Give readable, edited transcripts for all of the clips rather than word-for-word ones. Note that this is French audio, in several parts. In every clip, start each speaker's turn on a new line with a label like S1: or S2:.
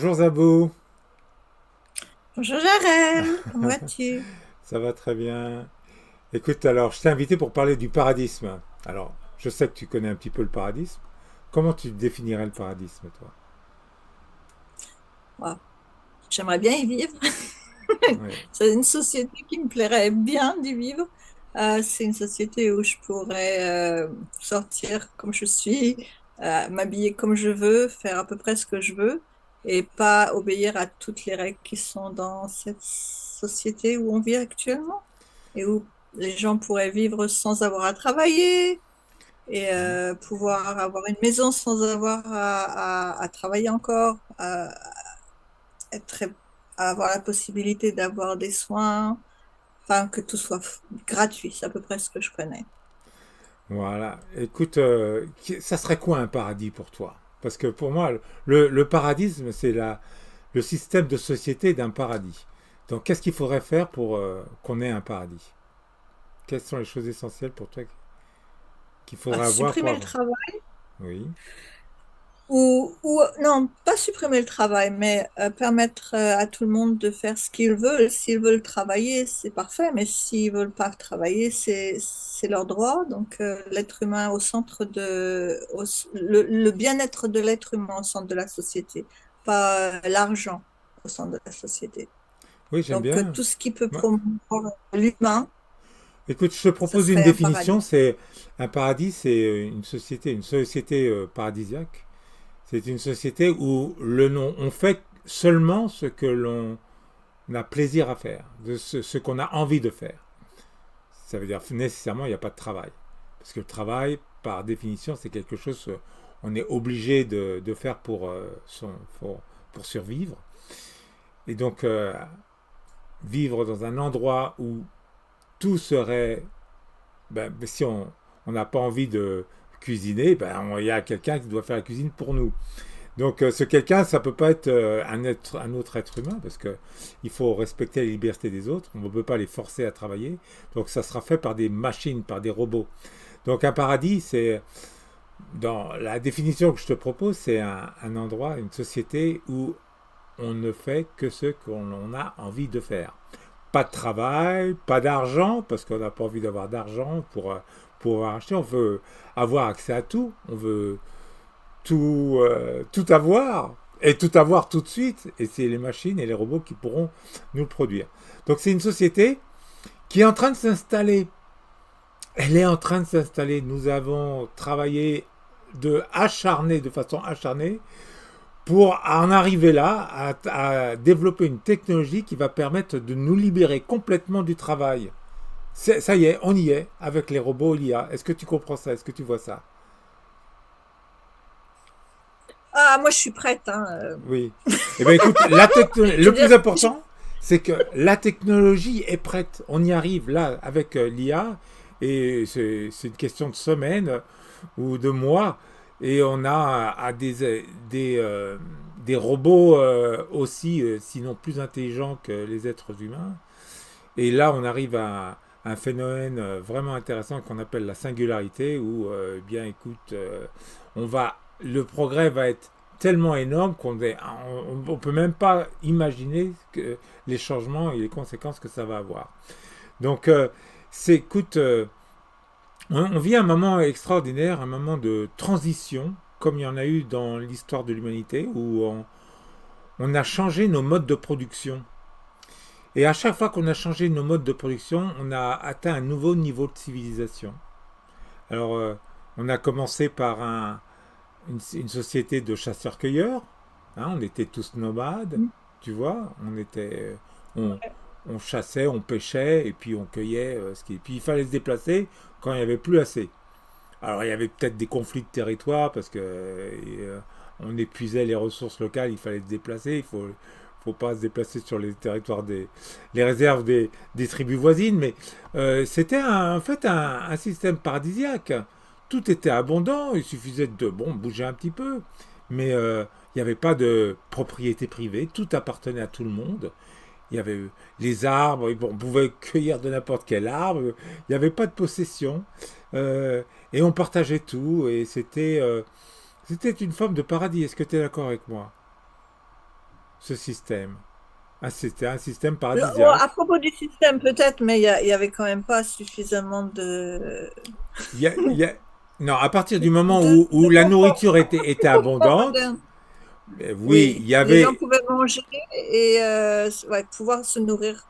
S1: Bonjour Zabou,
S2: Bonjour Jarel, comment vas-tu?
S1: ça va très bien. Écoute, alors je t'ai invité pour parler du paradisme. Alors, je sais que tu connais un petit peu le paradisme. Comment tu définirais le paradisme, toi?
S2: Wow, j'aimerais bien y vivre.
S1: Oui.
S2: C'est une société qui me plairait bien d'y vivre. C'est une société où je pourrais sortir comme je suis, m'habiller comme je veux, faire à peu près ce que je veux et pas obéir à toutes les règles qui sont dans cette société où on vit actuellement et où les gens pourraient vivre sans avoir à travailler et pouvoir avoir une maison sans avoir à travailler encore, être, avoir la possibilité d'avoir des soins, enfin que tout soit gratuit, c'est à peu près ce que je connais.
S1: Voilà. Écoute, ça serait quoi un paradis pour toi? Parce que pour moi, le paradisme, c'est le système de société d'un paradis. Donc, qu'est-ce qu'il faudrait faire pour qu'on ait un paradis? Quelles sont les choses essentielles pour toi qu'il faudrait avoir pour
S2: Supprimer le
S1: avoir?
S2: travail
S1: Oui.
S2: ou non, pas supprimer le travail, mais permettre à tout le monde de faire ce qu'ils veulent. S'ils veulent travailler, c'est parfait, mais s'ils veulent pas travailler, c'est leur droit. Donc l'être humain au centre le bien-être de l'être humain au centre de la société, pas l'argent au centre de la société.
S1: Oui, j'aime
S2: Donc
S1: bien.
S2: tout ce qui peut
S1: Moi,
S2: promouvoir l'humain,
S1: écoute, je te
S2: ce
S1: propose une
S2: serait un paradis.
S1: définition. C'est un paradis, c'est une société paradisiaque. C'est une société où le nom, on fait seulement ce que l'on a plaisir à faire, de ce qu'on a envie de faire. Ça veut dire nécessairement il n'y a pas de travail, parce que le travail, par définition, c'est quelque chose on est obligé de faire pour survivre. Et donc vivre dans un endroit où tout serait si on n'a pas envie de cuisiner, il y a quelqu'un qui doit faire la cuisine pour nous. Donc ce quelqu'un, ça peut pas être un autre être humain parce que il faut respecter les libertés des autres. On ne peut pas les forcer à travailler. Donc ça sera fait par des machines, par des robots. Donc un paradis, c'est dans la définition que je te propose, c'est un endroit, une société où on ne fait que ce qu'on a envie de faire. Pas de travail, pas d'argent, parce qu'on n'a pas envie d'avoir d'argent pour acheter. On veut avoir accès à tout. On veut tout avoir. Et tout avoir tout de suite. Et c'est les machines et les robots qui pourront nous le produire. Donc c'est une société qui est en train de s'installer. Elle est en train de s'installer. Nous avons travaillé de façon acharnée pour en arriver là, à développer une technologie qui va permettre de nous libérer complètement du travail. Ça y est, on y est, avec les robots, l'IA. Est-ce que tu comprends ça? Est-ce que tu vois ça?
S2: Ah, moi je suis prête, hein.
S1: Oui. Eh bien écoute,
S2: J'ai
S1: le
S2: déjà-
S1: plus important, c'est que la technologie est prête. On y arrive là avec l'IA, et c'est une question de semaines ou de mois, et on a des robots aussi, sinon plus intelligents que les êtres humains. Et là, on arrive à un phénomène vraiment intéressant qu'on appelle la singularité, où, bien, écoute, le progrès va être tellement énorme on peut même pas imaginer les changements et les conséquences que ça va avoir. Donc, écoute, on vit un moment extraordinaire, un moment de transition, comme il y en a eu dans l'histoire de l'humanité, où on a changé nos modes de production. Et à chaque fois qu'on a changé nos modes de production, on a atteint un nouveau niveau de civilisation. Alors, on a commencé par une société de chasseurs-cueilleurs. Hein, on était tous nomades, tu vois. On, on chassait, on pêchait, et puis on cueillait. Puis il fallait se déplacer quand il n'y avait plus assez. Alors, il y avait peut-être des conflits de territoire parce que on épuisait les ressources locales, il fallait se déplacer. Faut pas se déplacer sur les territoires les réserves des tribus voisines, mais c'était en fait un système paradisiaque. Tout était abondant, il suffisait de bouger un petit peu, mais il n'y avait pas de propriété privée, tout appartenait à tout le monde. Il y avait les arbres, on pouvait cueillir de n'importe quel arbre, il n'y avait pas de possession, euh, et on partageait tout, et c'était une forme de paradis. Est-ce que tu es d'accord avec moi? ce système. Ah, c'était un système
S2: Bon, à
S1: paradisiaque.
S2: propos du système, peut-être, mais il y avait quand même pas suffisamment
S1: Il y a- il y a- Non, à partir du moment où
S2: de
S1: la
S2: confort,
S1: nourriture était
S2: confort
S1: abondante,
S2: moderne.
S1: oui, il
S2: Oui,
S1: y
S2: les gens
S1: avait.
S2: pouvaient manger et ouais, pouvoir se nourrir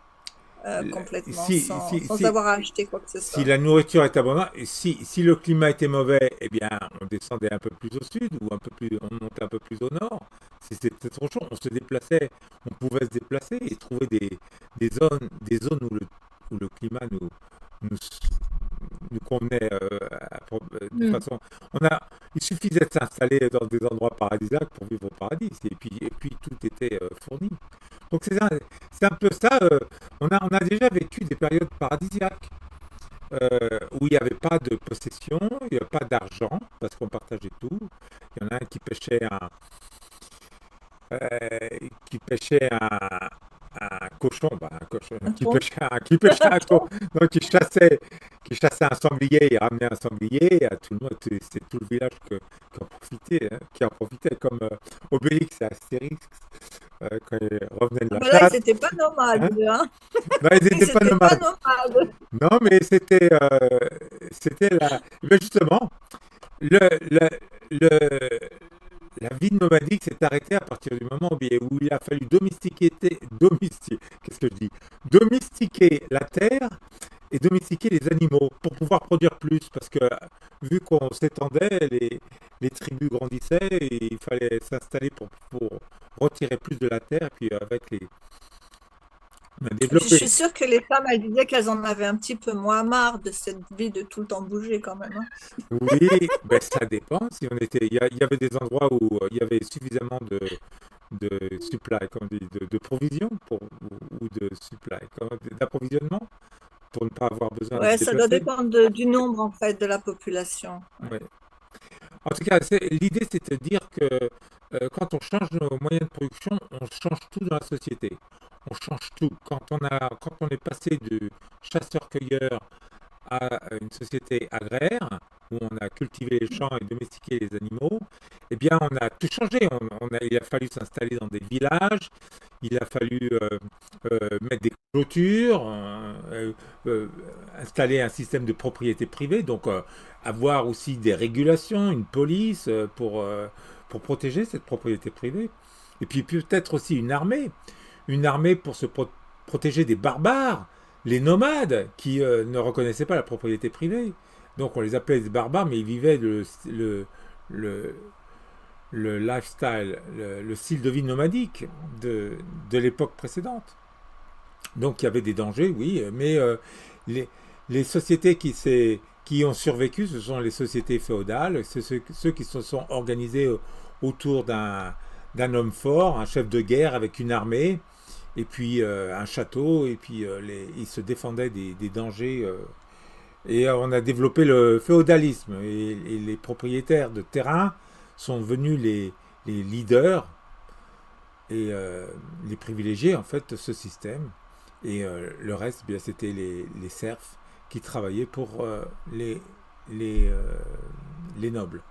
S2: complètement
S1: Si, si,
S2: sans
S1: si,
S2: avoir à acheter quoi que ce
S1: si
S2: soit.
S1: la nourriture était abondante, et si le climat était mauvais, eh bien, on descendait un peu plus au sud ou un peu plus, on montait un peu plus au nord. Si c'était trop chaud, on se déplaçait, on pouvait se déplacer et trouver des zones où le climat nous, nous convenait de
S2: Hmm.
S1: façon. Il suffisait de s'installer dans des endroits paradisiaques pour vivre au paradis. Et puis tout était fourni. Donc c'est un peu ça. On a déjà vécu des périodes paradisiaques où il n'y avait pas de possession, il n'y avait pas d'argent parce qu'on partageait tout. Il y en a un qui pêchait un cochon, bah, un cochon,
S2: Un thon,
S1: qui pêchait
S2: un
S1: un
S2: thon.
S1: donc qui chassait un sanglier, il ramenait un sanglier à tout le monde, c'est tout le village qui en profitait, comme Obélix et Astérix quand ils revenaient de
S2: Ah
S1: la
S2: ben là, ils
S1: chasse.
S2: n'étaient pas nomades,
S1: Hein?
S2: eux, hein.
S1: Non, ils
S2: Ils
S1: n'étaient pas
S2: n'étaient pas
S1: nomades.
S2: nomades.
S1: Non, mais c'était mais justement, le, le, le- la vie nomadique s'est arrêtée à partir du moment où il a fallu qu'est-ce que je dis? Domestiquer la terre et domestiquer les animaux pour pouvoir produire plus. Parce que vu qu'on s'étendait, les tribus grandissaient et il fallait s'installer pour retirer plus de la terre. Et puis on a
S2: Je suis
S1: développé.
S2: sûre que les femmes, elles disaient qu'elles en avaient un petit peu moins marre de cette vie de tout le temps bouger quand même, hein.
S1: Oui, ben ça dépend. Si on était, il y avait des endroits où il y avait suffisamment de supply, comme on dit, de provisions ou de supply, d'approvisionnement pour ne pas avoir besoin de se
S2: Ouais, ça doit
S1: déplacer.
S2: dépendre du nombre en fait de la population. Ouais.
S1: Ouais. En tout cas, l'idée, c'est de dire que quand on change nos moyens de production, on change tout dans la société. On change tout. Quand on est passé de chasseur-cueilleur à une société agraire, où on a cultivé les champs et domestiqué les animaux, eh bien, on a tout changé. Il a fallu s'installer dans des villages, il a fallu mettre des clôtures, installer un système de propriété privée, donc avoir aussi des régulations, une police pour protéger cette propriété privée. Et puis peut-être aussi une armée pour protéger des barbares, les nomades qui ne reconnaissaient pas la propriété privée. Donc on les appelait des barbares, mais ils vivaient le, le lifestyle, le style de vie nomadique de l'époque précédente. Donc il y avait des dangers, oui, mais les, les sociétés qui ont survécu, ce sont les sociétés féodales, c'est ceux qui se sont organisés autour d'un homme fort, un chef de guerre avec une armée, et puis un château, et puis ils se défendaient des dangers. Et on a développé le féodalisme, et les propriétaires de terrain sont devenus les leaders et les privilégiés en fait de ce système. Et le reste, bien, c'était les serfs qui travaillaient pour les, euh, les nobles.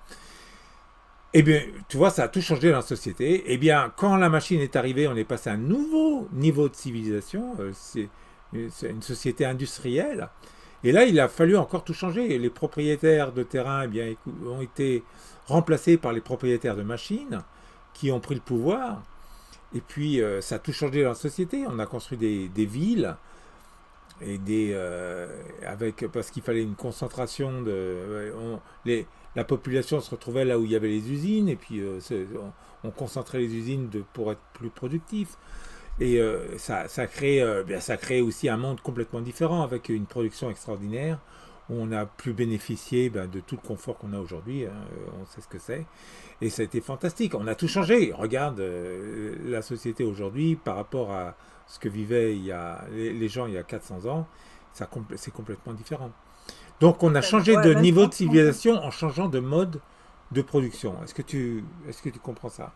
S1: Eh bien, tu vois, ça a tout changé dans la société. Eh bien, quand la machine est arrivée, on est passé à un nouveau niveau de civilisation. C'est une société industrielle. Et là, il a fallu encore tout changer. Les propriétaires de terrain, eh bien, ont été remplacés par les propriétaires de machines qui ont pris le pouvoir. Et puis, ça a tout changé dans la société. On a construit des villes et parce qu'il fallait une concentration la population se retrouvait là où il y avait les usines et puis on concentrait les usines pour être plus productif. Et ça crée aussi un monde complètement différent avec une production extraordinaire où on a pu bénéficier de tout le confort qu'on a aujourd'hui, hein, on sait ce que c'est. Et ça a été fantastique. On a tout changé. Regarde la société aujourd'hui par rapport à ce que vivaient les gens il y a 400 ans. C'est complètement différent. Donc on a changé
S2: Ouais,
S1: de
S2: même
S1: niveau de
S2: franchement.
S1: civilisation en changeant de mode de production. Est-ce que tu comprends ça?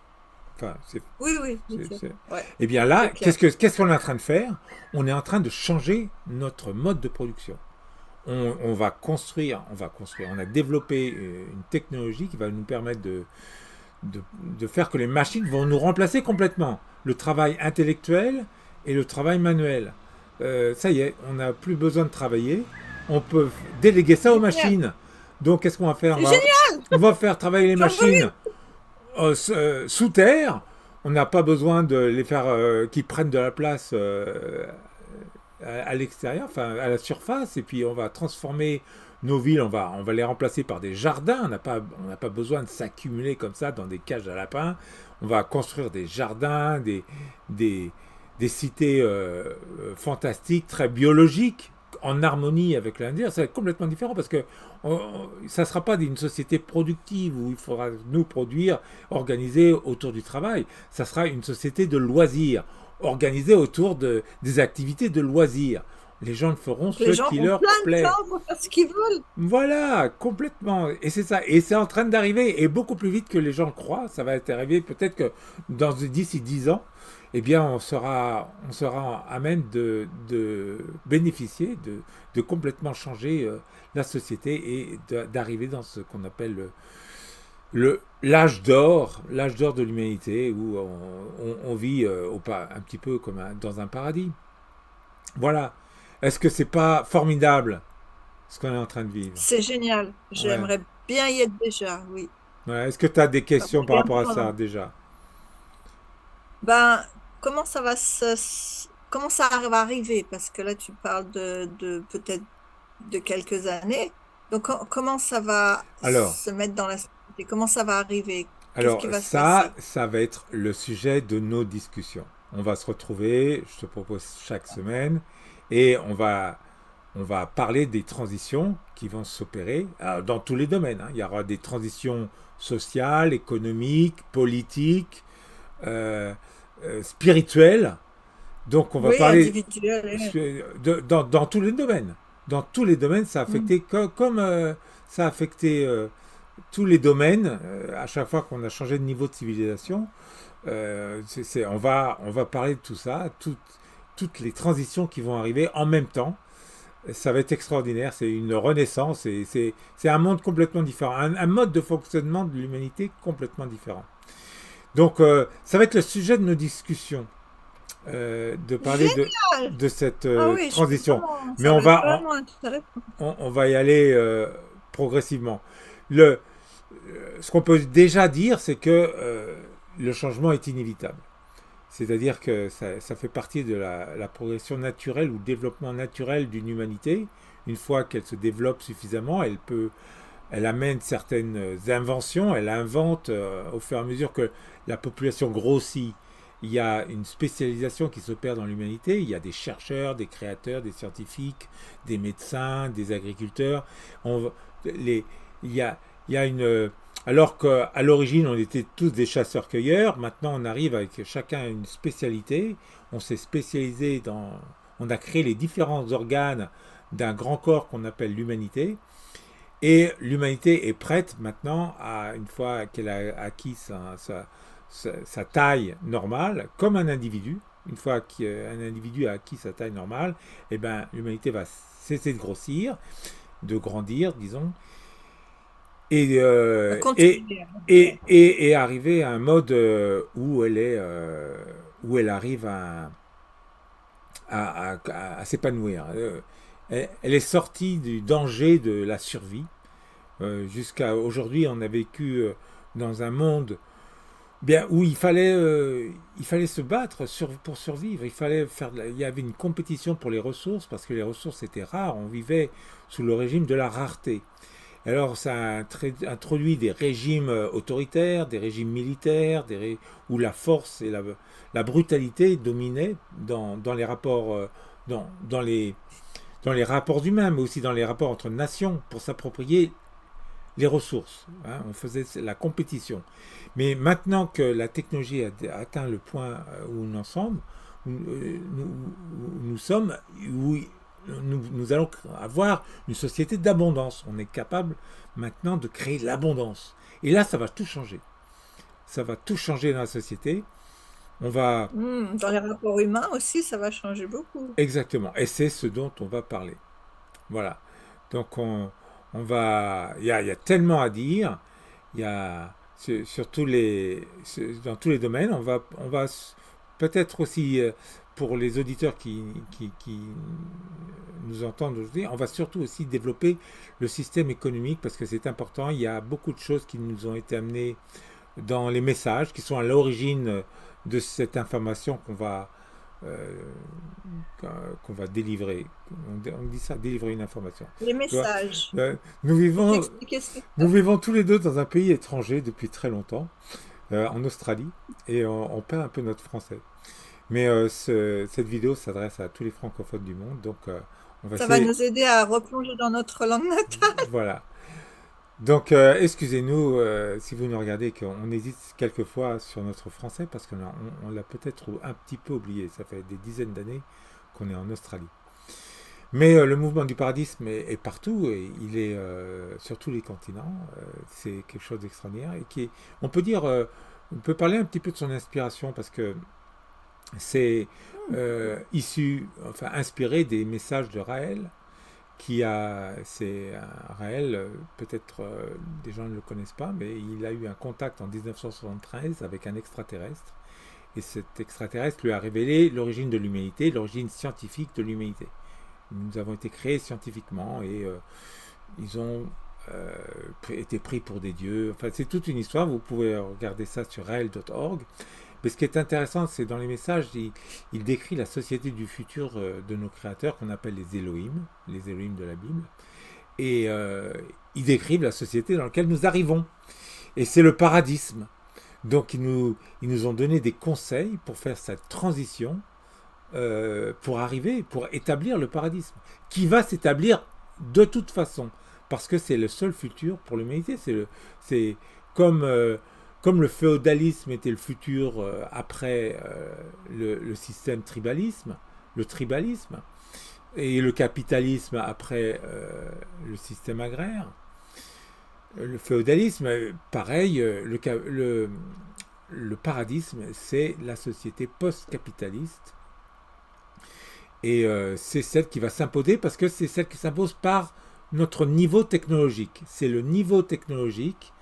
S1: Enfin,
S2: Oui, oui, bien
S1: c'est-
S2: sûr.
S1: c'est-
S2: Ouais,
S1: Eh bien
S2: c'est
S1: là,
S2: clair.
S1: qu'est-ce qu'on est en train de faire? On est en train de changer notre mode de production. On va construire, on a développé une technologie qui va nous permettre de, de faire que les machines vont nous remplacer complètement. Le travail intellectuel et le travail manuel. Ça y est, on n'a plus besoin de travailler. On peut déléguer ça aux
S2: Génial.
S1: machines. Donc, qu'est-ce qu'on va faire?
S2: C'est génial.
S1: On va faire travailler les
S2: J'en veux
S1: machines
S2: une.
S1: sous terre. On n'a pas besoin de les faire qui prennent de la place à l'extérieur, enfin à la surface, et puis on va transformer nos villes, on va les remplacer par des jardins. On n'a pas besoin de s'accumuler comme ça dans des cages à lapins. On va construire des jardins, des, des cités fantastiques, très biologiques, en harmonie avec l'Indien. Ça va être complètement différent parce que ça ne sera pas une société productive où il faudra nous produire, organiser autour du travail. Ça sera une société de loisirs, organisée autour des activités de loisirs. Les gens feront
S2: Donc
S1: ce
S2: les gens
S1: qui
S2: ont
S1: leur
S2: plein de
S1: plaît.
S2: temps pour faire ce qu'ils veulent.
S1: Voilà, complètement. Et c'est ça. Et c'est en train d'arriver, et beaucoup plus vite que les gens le croient. Ça va être arrivé peut-être que d'ici 10 ans, eh bien, on sera à même de bénéficier, de complètement changer la société et d'arriver dans ce qu'on appelle l'âge d'or de l'humanité, où on vit un petit peu comme dans un paradis. Voilà. Est-ce que c'est pas formidable ce qu'on est en train de vivre?
S2: C'est génial.
S1: Ouais.
S2: J'aimerais bien y être déjà, oui.
S1: Ouais. Est-ce que tu as des
S2: Ça
S1: questions
S2: serait
S1: par
S2: bien
S1: rapport à
S2: pour
S1: ça
S2: nous.
S1: déjà?
S2: Ben, comment ça va arriver? Parce que là, tu parles de peut-être de quelques années. Donc, comment ça va
S1: Alors,
S2: se mettre dans la société? Comment ça va arriver? Qu'est-ce
S1: alors
S2: qui va se
S1: ça,
S2: passer?
S1: ça va être le sujet de nos discussions. On va se retrouver, je te propose chaque semaine, et on va parler des transitions qui vont s'opérer dans tous les domaines, hein. Il y aura des transitions sociales, économiques, politiques, euh, spirituelles. Donc on va
S2: Oui,
S1: parler
S2: individuel.
S1: dans tous les domaines. Dans tous les domaines, ça a
S2: Mm.
S1: affecté comme ça a affecté tous les domaines à chaque fois qu'on a changé de niveau de civilisation. On va parler de tout ça, toutes les transitions qui vont arriver en même temps. Ça va être extraordinaire, c'est une renaissance et c'est un monde complètement différent, un mode de fonctionnement de l'humanité complètement différent. Donc ça va être le sujet de nos discussions, de parler
S2: Génial!
S1: de cette
S2: Ah oui,
S1: transition. Mais
S2: ça va être vraiment intéressant.
S1: on va y aller progressivement. Le, Ce qu'on peut déjà dire, c'est que le changement est inévitable. C'est-à-dire que ça fait partie de la progression naturelle ou développement naturel d'une humanité. Une fois qu'elle se développe suffisamment, elle amène certaines inventions, elle invente au fur et à mesure que la population grossit. Il y a une spécialisation qui s'opère dans l'humanité. Il y a des chercheurs, des créateurs, des scientifiques, des médecins, des agriculteurs. On, les, il, y a, il y a une, alors qu'à l'origine, on était tous des chasseurs-cueilleurs, maintenant on arrive avec chacun une spécialité. On s'est spécialisé on a créé les différents organes d'un grand corps qu'on appelle l'humanité. Et l'humanité est prête maintenant, une fois qu'elle a acquis sa taille normale, comme un individu, une fois qu'un individu a acquis sa taille normale, eh ben, l'humanité va cesser de grossir, de grandir, disons, et,
S2: À continuer.
S1: et arriver à un mode où elle arrive à s'épanouir. Elle est sortie du danger de la survie. Jusqu'à aujourd'hui, on a vécu dans un monde bien où il fallait se battre pour survivre. Il y avait une compétition pour les ressources parce que les ressources étaient rares. On vivait sous le régime de la rareté. Alors ça a introduit des régimes autoritaires, des régimes militaires, où la force et la brutalité dominaient dans les rapports, dans dans les rapports humains, mais aussi dans les rapports entre nations pour s'approprier les ressources, hein. On faisait la compétition. Mais maintenant que la technologie a atteint le point où nous en sommes, où nous sommes, où nous allons avoir une société d'abondance. On est capable maintenant de créer l'abondance. Et là, ça va tout changer. Ça va tout changer dans la société. On va
S2: Dans les rapports humains aussi, ça va changer beaucoup.
S1: exactement. Et c'est ce dont on va parler. Voilà. Donc on va. Il y a tellement à dire. Il y a dans tous les domaines. Peut-être aussi, pour les auditeurs qui nous entendent aujourd'hui, on va surtout aussi développer le système économique parce que c'est important. Il y a beaucoup de choses qui nous ont été amenées dans les messages qui sont à l'origine de cette information euh, qu'on va délivrer. On dit ça, délivrer une information.
S2: Les
S1: Tu vois,
S2: messages.
S1: euh,
S2: Peux t'expliquer ce que
S1: nous
S2: c'est?
S1: vivons tous les deux dans un pays étranger depuis très longtemps, en Australie, et on perd un peu notre français. Mais cette vidéo s'adresse à tous les francophones du monde, donc on va
S2: Ça va
S1: essayer.
S2: nous aider à replonger dans notre langue natale.
S1: Voilà. Donc, excusez-nous si vous nous regardez qu'on hésite quelquefois sur notre français parce qu'on l'a peut-être un petit peu oublié. Ça fait des dizaines d'années qu'on est en Australie. Mais le mouvement du paradisme est partout et il est sur tous les continents. C'est quelque chose d'extraordinaire et on peut dire, on peut parler un petit peu de son inspiration parce que c'est inspiré des messages de Raël c'est Raël, peut-être des gens ne le connaissent pas, mais il a eu un contact en 1973 avec un extraterrestre. Et cet extraterrestre lui a révélé l'origine de l'humanité, l'origine scientifique de l'humanité. Nous avons été créés scientifiquement et ils ont été pris pour des dieux. Enfin, c'est toute une histoire. Vous pouvez regarder ça sur raël.org. Mais ce qui est intéressant, c'est dans les messages, il décrit la société du futur de nos créateurs qu'on appelle les Elohim de la Bible. Et ils décrivent la société dans laquelle nous arrivons. Et c'est le paradisme. Donc ils nous ont donné des conseils pour faire cette transition, pour établir le paradisme, qui va s'établir de toute façon, parce que c'est le seul futur pour l'humanité. C'est comme, comme le féodalisme était le futur après le système le tribalisme, et le capitalisme après le système agraire. Le féodalisme, pareil, le paradisme, c'est la société post-capitaliste. Et c'est celle qui va s'imposer parce que c'est celle qui s'impose par notre niveau technologique. C'est le niveau technologique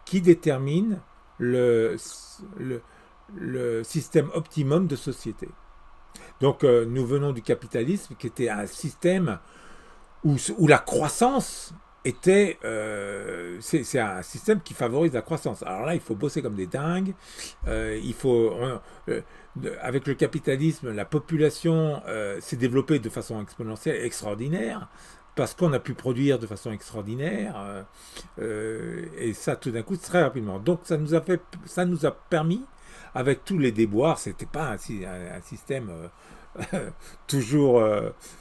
S1: qui détermine le, le système optimum de société. Donc nous venons du capitalisme qui était un système où la croissance était... c'est un système qui favorise la croissance. Alors là, il faut bosser comme des dingues. Avec le capitalisme, la population s'est développée de façon exponentielle, extraordinaire, parce qu'on a pu produire de façon extraordinaire, et ça tout d'un coup très rapidement. Donc ça nous a permis, avec tous les déboires, c'était pas un système toujours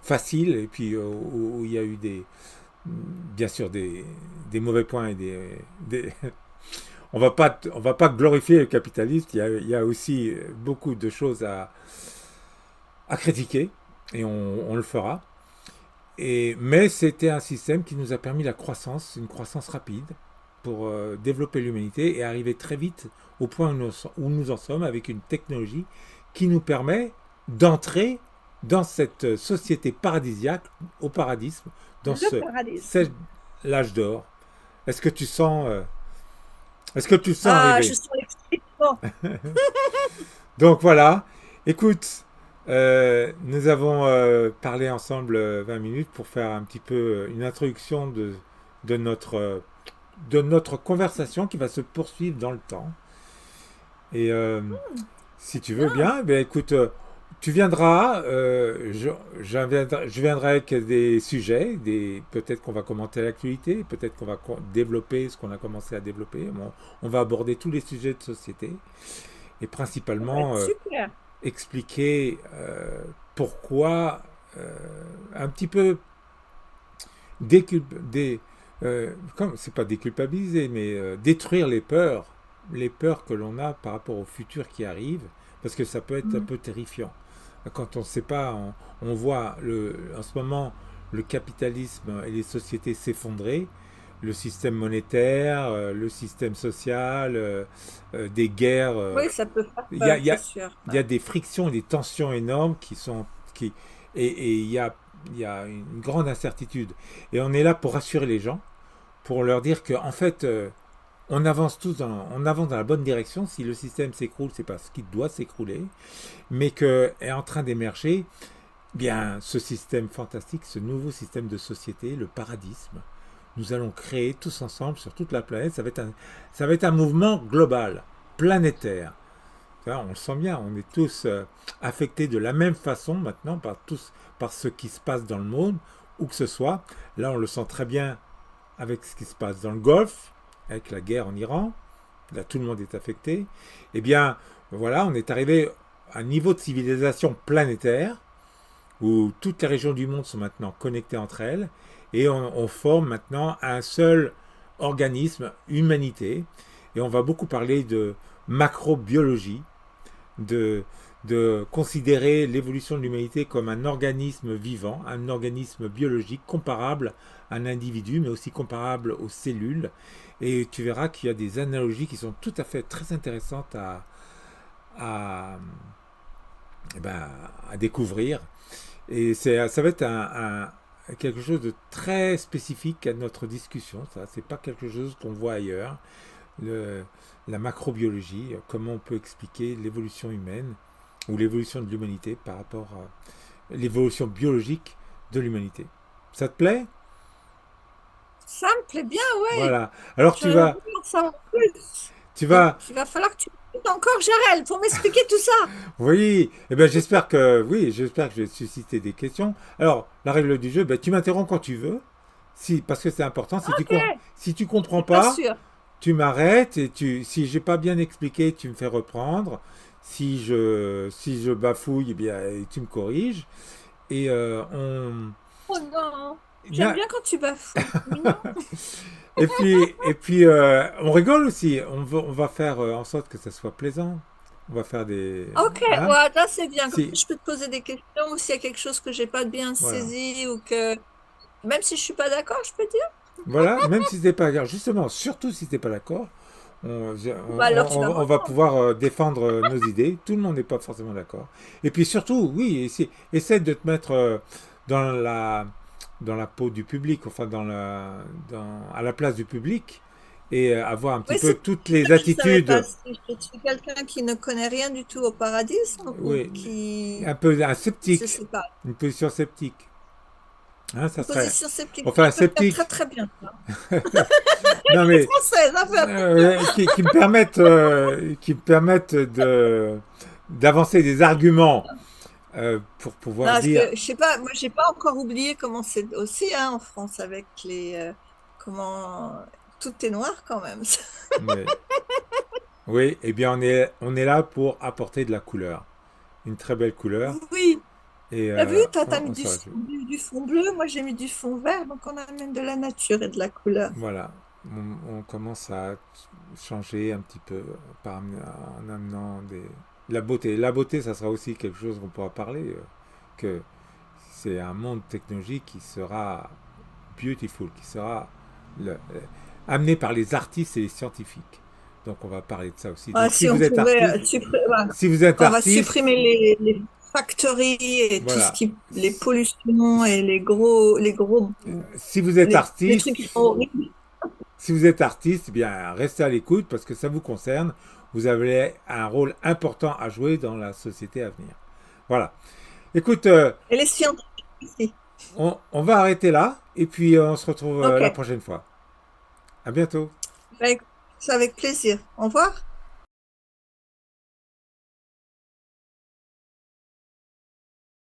S1: facile, et puis où il y a eu bien sûr des mauvais points et on va pas glorifier le capitalisme. Il y a aussi beaucoup de choses à critiquer et on le fera. Mais c'était un système qui nous a permis la croissance, une croissance rapide pour développer l'humanité et arriver très vite au point où nous en sommes avec une technologie qui nous permet d'entrer dans cette société paradisiaque, au paradisme, dans
S2: Le paradisme.
S1: c'est l'âge d'or. Est-ce que tu sens, est-ce que tu le sens
S2: Ah, je
S1: arriver?
S2: sens l'excitement.
S1: Donc voilà, écoute, nous avons parlé ensemble 20 minutes pour faire un petit peu une introduction de de notre conversation qui va se poursuivre dans le temps. Et si tu veux
S2: Bien.
S1: bien, ben écoute, tu viendras, je viendrai avec des sujets, peut-être qu'on va commenter l'actualité, peut-être qu'on va développer ce qu'on a commencé à développer. Bon, on va aborder tous les sujets de société et
S2: Ça va être
S1: principalement
S2: super.
S1: expliquer pourquoi un petit peu déculp dé, comme c'est pas déculpabiliser, mais détruire les peurs que l'on a par rapport au futur qui arrive, parce que ça peut être un
S2: Mm.
S1: peu terrifiant. Quand on ne sait pas, on voit en ce moment le capitalisme et les sociétés s'effondrer, le système monétaire, le système social, des guerres.
S2: Oui, ça peut faire
S1: Il y a,
S2: peur,
S1: il y
S2: c'est
S1: a-
S2: sûr.
S1: il
S2: Ouais.
S1: y a des frictions et des tensions énormes qui, et il y a une grande incertitude. Et on est là pour rassurer les gens, pour leur dire que en fait, on avance dans la bonne direction. Si le système s'écroule, c'est parce qu'il doit s'écrouler, mais que est en train d'émerger bien ce système fantastique, ce nouveau système de société, le paradisme. Nous allons créer tous ensemble sur toute la planète. Ça va être un mouvement global, planétaire. On le sent bien, on est tous affectés de la même façon maintenant par ce qui se passe dans le monde, où que ce soit. Là, on le sent très bien avec ce qui se passe dans le Golfe, avec la guerre en Iran. Là, tout le monde est affecté. Eh bien, voilà, on est arrivé à un niveau de civilisation planétaire où toutes les régions du monde sont maintenant connectées entre elles et on forme maintenant un seul organisme, humanité. Et on va beaucoup parler de macrobiologie, de, de considérer l'évolution de l'humanité comme un organisme vivant, un organisme biologique comparable à un individu, mais aussi comparable aux cellules. Et tu verras qu'il y a des analogies qui sont tout à fait très intéressantes à, eh ben, à découvrir. Et ça va être quelque chose de très spécifique à notre discussion. Ça, c'est pas quelque chose qu'on voit ailleurs. Le, la macrobiologie, comment on peut expliquer l'évolution humaine ou l'évolution de l'humanité par rapport à l'évolution biologique de l'humanité. Ça te plaît?
S2: Ça me plaît bien, ouais.
S1: Voilà. Alors
S2: J'aurais voulu en savoir plus.
S1: tu
S2: Donc,
S1: vas,
S2: il va falloir que tu m'écoutes encore, Jarel, pour m'expliquer tout ça.
S1: oui. Eh ben j'espère que je vais susciter des questions. Alors la règle du jeu, ben, tu m'interromps quand tu veux, si parce que c'est important.
S2: Ok,
S1: Si tu
S2: je
S1: comprends
S2: suis pas
S1: pas,
S2: sûre.
S1: tu m'arrêtes et si j'ai pas bien expliqué, tu me fais reprendre. Si je bafouille, eh bien, tu me corriges. Et
S2: Oh non, j'aime
S1: bien,
S2: bien quand tu bafouilles, c'est mignon.
S1: on rigole aussi. On va faire en sorte que ça soit plaisant. On va faire des,
S2: Ok,
S1: hein?
S2: ouais, là c'est bien. Comme ça,
S1: Si,
S2: je peux te poser des questions ou s'il y a quelque chose que j'ai pas bien
S1: voilà.
S2: saisi ou que même si je suis pas d'accord, je peux dire.
S1: Voilà, même si t'es pas d'accord, justement, surtout si t'es pas d'accord,
S2: Bah alors tu vas
S1: on va
S2: m'entendre.
S1: pouvoir défendre nos idées. Tout le monde n'est pas forcément d'accord. Et puis surtout, oui, essaie de te mettre dans dans la peau du public, enfin à la place du public, et avoir un petit
S2: Oui,
S1: peu
S2: c'est
S1: toutes
S2: ça
S1: les
S2: que je savais pas.
S1: attitudes,
S2: Si je suis quelqu'un qui ne connaît rien du tout au paradisme ou
S1: oui,
S2: qui
S1: un peu un
S2: je
S1: sceptique,
S2: sais pas.
S1: une position sceptique. Hein, ça
S2: Une
S1: serait,
S2: position sceptique,
S1: enfin, un
S2: ça peut faire très
S1: sceptique.
S2: très bien. Ça.
S1: Non mais
S2: Française, un peu.
S1: qui me permettent d'avancer des arguments pour
S2: Non,
S1: pouvoir
S2: parce
S1: dire.
S2: que je sais pas, moi j'ai pas encore oublié comment c'est aussi hein, en France avec les comment tout est noir quand même.
S1: Oui, oui, eh bien on est là pour apporter de la couleur, une très belle couleur,
S2: Oui,
S1: et
S2: t'as vu, toi t'as mis
S1: on se rajoute.
S2: du fond bleu, moi j'ai mis du fond vert, donc on amène de la nature et de la couleur.
S1: Voilà, on commence à changer un petit peu en amenant la beauté. La beauté, ça sera aussi quelque chose qu'on pourra parler, que c'est un monde technologique qui sera beautiful, qui sera amené par les artistes et les scientifiques. Donc on va parler de ça aussi.
S2: Ah,
S1: Donc
S2: si on pouvait, voilà.
S1: si vous êtes
S2: On va
S1: artiste,
S2: supprimer les factories et tout ce
S1: voilà.
S2: qui, les pollutions et
S1: Si vous êtes
S2: les trucs
S1: artiste,
S2: qui sont horribles.
S1: si vous êtes artiste, eh bien restez à l'écoute parce que ça vous concerne. Vous avez un rôle important à jouer dans la société à venir. Voilà. Écoute,
S2: Et les scientifiques aussi.
S1: on va arrêter là et puis on se retrouve
S2: Ok,
S1: la prochaine fois. À bientôt.
S2: bah, écoute, c'est avec plaisir. Au revoir.